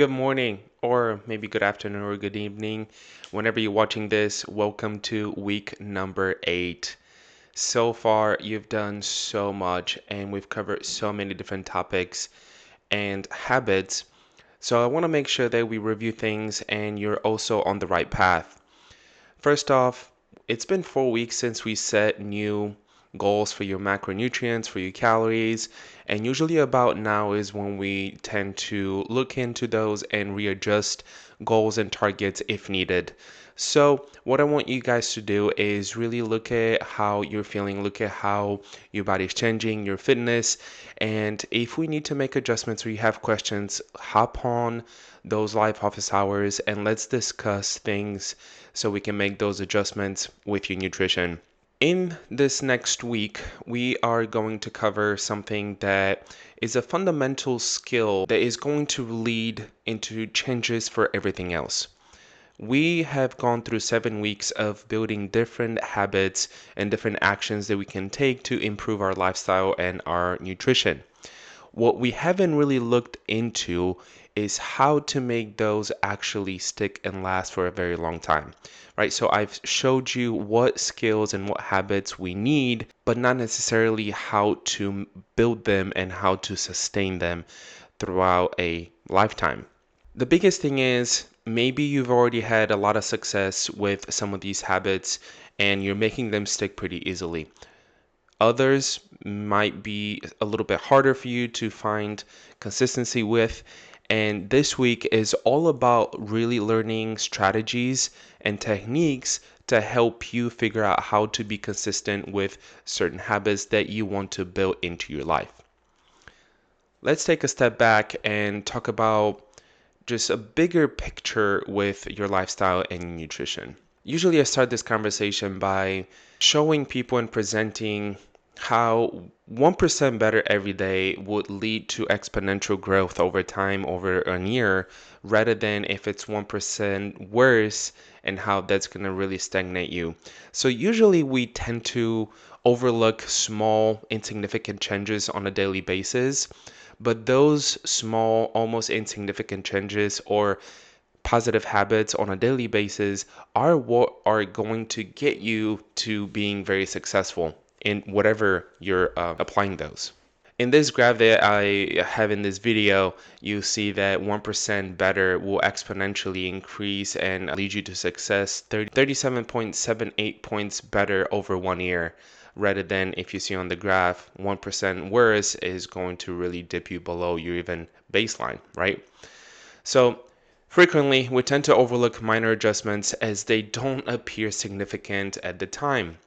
Good morning, or maybe good afternoon or good evening. Whenever you're watching this, welcome to week number 8. So far, you've done so much, and we've covered so many different topics and habits. So I want to make sure that we review things and you're also on the right path. First off, it's been 4 weeks since we set new goals for your macronutrients, for your calories, and usually about now is when we tend to look into those and readjust goals and targets if needed. So, what I want you guys to do is really look at how you're feeling, look at how your body's changing, your fitness, and if we need to make adjustments or you have questions, hop on those live office hours and let's discuss things so we can make those adjustments with your nutrition. In this next week, we are going to cover something that is a fundamental skill that is going to lead into changes for everything else. We have gone through 7 weeks of building different habits and different actions that we can take to improve our lifestyle and our nutrition. What we haven't really looked into is how to make those actually stick and last for a very long time, right? So I've showed you what skills and what habits we need, but not necessarily how to build them and how to sustain them throughout a lifetime. The biggest thing is maybe you've already had a lot of success with some of these habits and you're making them stick pretty easily. Others might be a little bit harder for you to find consistency with. And this week is all about really learning strategies and techniques to help you figure out how to be consistent with certain habits that you want to build into your life. Let's take a step back and talk about just a bigger picture with your lifestyle and nutrition. Usually, I start this conversation by showing people and presenting how 1% better every day would lead to exponential growth over time, over a year, rather than if it's 1% worse and how that's going to really stagnate you. So, usually, we tend to overlook small, insignificant changes on a daily basis, but those small, almost insignificant changes or positive habits on a daily basis are what are going to get you to being very successful in whatever you're applying those. In this graph that I have in this video, you see that 1% better will exponentially increase and lead you to success 37.78 points better over 1 year, rather than if you see on the graph, 1% worse is going to really dip you below your even baseline, right? So frequently, we tend to overlook minor adjustments as they don't appear significant at the time.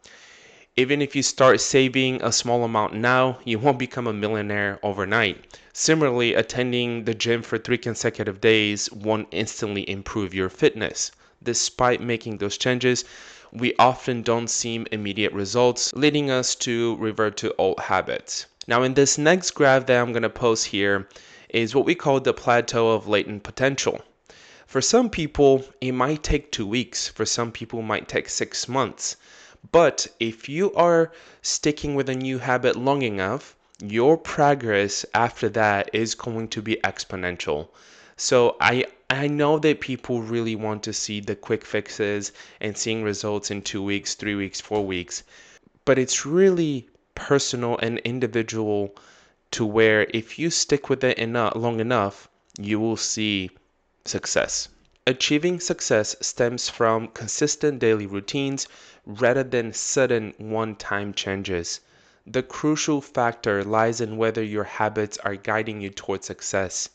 Even if you start saving a small amount now, you won't become a millionaire overnight. Similarly, attending the gym for 3 consecutive days won't instantly improve your fitness. Despite making those changes, we often don't see immediate results, leading us to revert to old habits. Now, in this next graph that I'm going to post here is what we call the plateau of latent potential. For some people, it might take 2 weeks. For some people, it might take 6 months. But if you are sticking with a new habit long enough, your progress after that is going to be exponential. So I know that people really want to see the quick fixes and seeing results in 2 weeks, 3 weeks, 4 weeks, but it's really personal and individual to where if you stick with it enough, long enough, you will see success. Achieving success stems from consistent daily routines rather than sudden one-time changes. The crucial factor lies in whether your habits are guiding you towards success.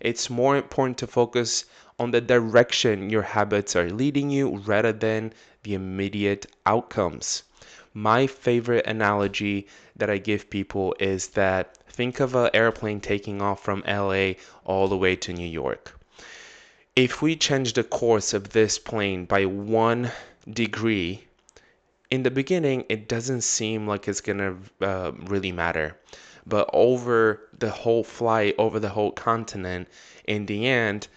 It's more important to focus on the direction your habits are leading you rather than the immediate outcomes. My favorite analogy that I give people is that think of an airplane taking off from LA all the way to New York. If we change the course of this plane by 1 degree, in the beginning, it doesn't seem like it's gonna really matter. But over the whole flight, over the whole continent, in the end,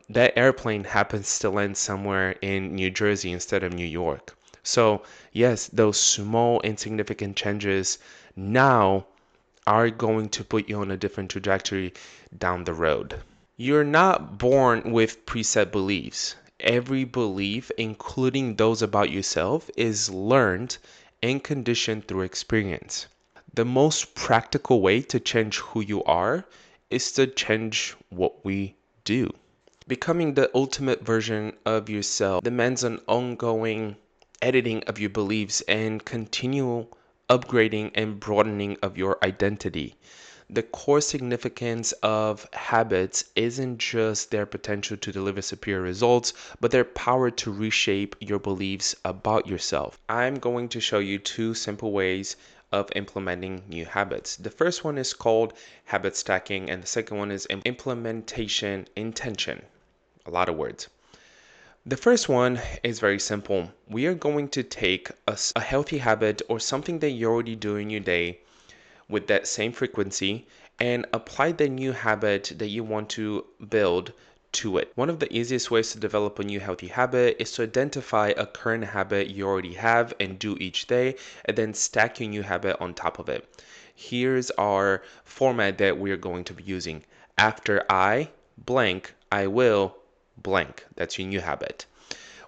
that airplane happens to land somewhere in New Jersey instead of New York. So, yes, those small, insignificant changes now are going to put you on a different trajectory down the road. You're not born with preset beliefs. Every belief, including those about yourself, is learned and conditioned through experience. The most practical way to change who you are is to change what we do. Becoming the ultimate version of yourself demands an ongoing editing of your beliefs and continual upgrading and broadening of your identity. The core significance of habits isn't just their potential to deliver superior results, but their power to reshape your beliefs about yourself. I'm going to show you two simple ways of implementing new habits. The first one is called habit stacking, and the second one is implementation intention. A lot of words. The first one is very simple. We are going to take a healthy habit or something that you already do in your day with that same frequency and apply the new habit that you want to build to it. One of the easiest ways to develop a new healthy habit is to identify a current habit you already have and do each day, and then stack your new habit on top of it. Here's our format that we're going to be using. After I blank, I will blank. That's your new habit.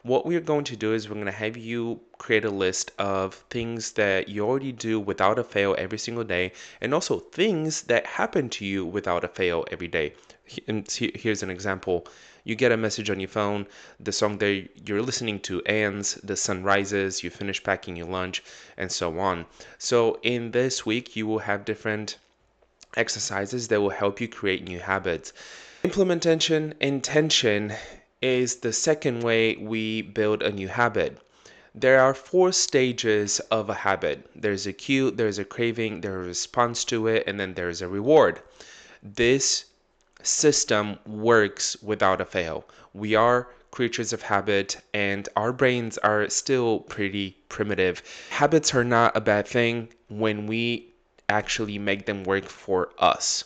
What we're going to do is we're going to have you create a list of things that you already do without a fail every single day, and also things that happen to you without a fail every day. And here's an example. You get a message on your phone, the song that you're listening to ends, the sun rises, you finish packing your lunch, and so on. So in this week, you will have different exercises that will help you create new habits. Implementation intention is the second way we build a new habit. There are four stages of a habit. There's a cue, there's a craving, there's a response to it, and then there's a reward. This system works without a fail. We are creatures of habit and our brains are still pretty primitive. Habits are not a bad thing when we actually make them work for us.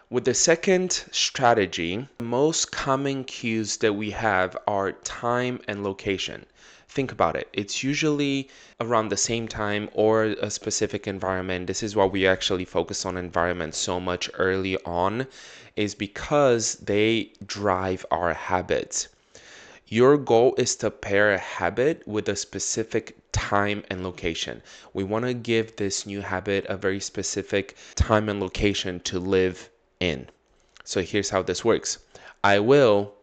With the second strategy, the most common cues that we have are time and location. Think about it. It's usually around the same time or a specific environment. This is why we actually focus on environment so much early on, is because they drive our habits. Your goal is to pair a habit with a specific time and location. We want to give this new habit a very specific time and location to live in. So here's how this works. I will,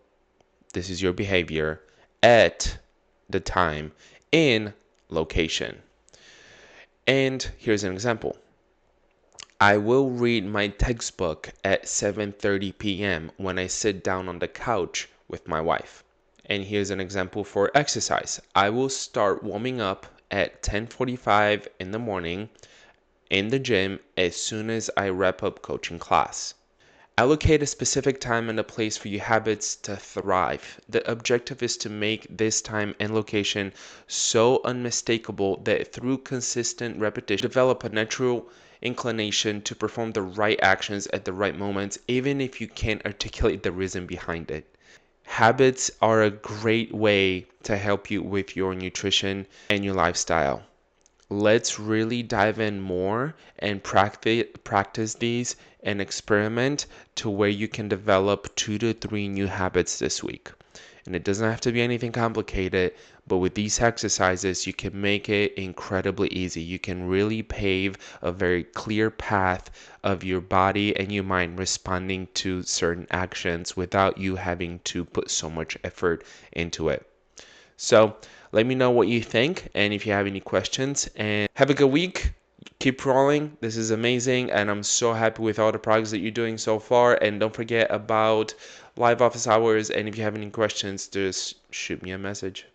this is your behavior, at the time, in location. And here's an example. I will read my textbook at 7:30 p.m. when I sit down on the couch with my wife. And here's an example for exercise. I will start warming up at 10:45 in the morning in the gym as soon as I wrap up coaching class. Allocate a specific time and a place for your habits to thrive. The objective is to make this time and location so unmistakable that through consistent repetition, develop a natural inclination to perform the right actions at the right moments, even if you can't articulate the reason behind it. Habits are a great way to help you with your nutrition and your lifestyle. Let's really dive in more and practice these and experiment to where you can develop 2 to 3 new habits this week. And it doesn't have to be anything complicated, but with these exercises, you can make it incredibly easy. You can really pave a very clear path of your body and your mind responding to certain actions without you having to put so much effort into it. So let me know what you think and if you have any questions. And have a good week. Keep rolling. This is amazing. And I'm so happy with all the progress that you're doing so far. And don't forget about live office hours. And if you have any questions, just shoot me a message.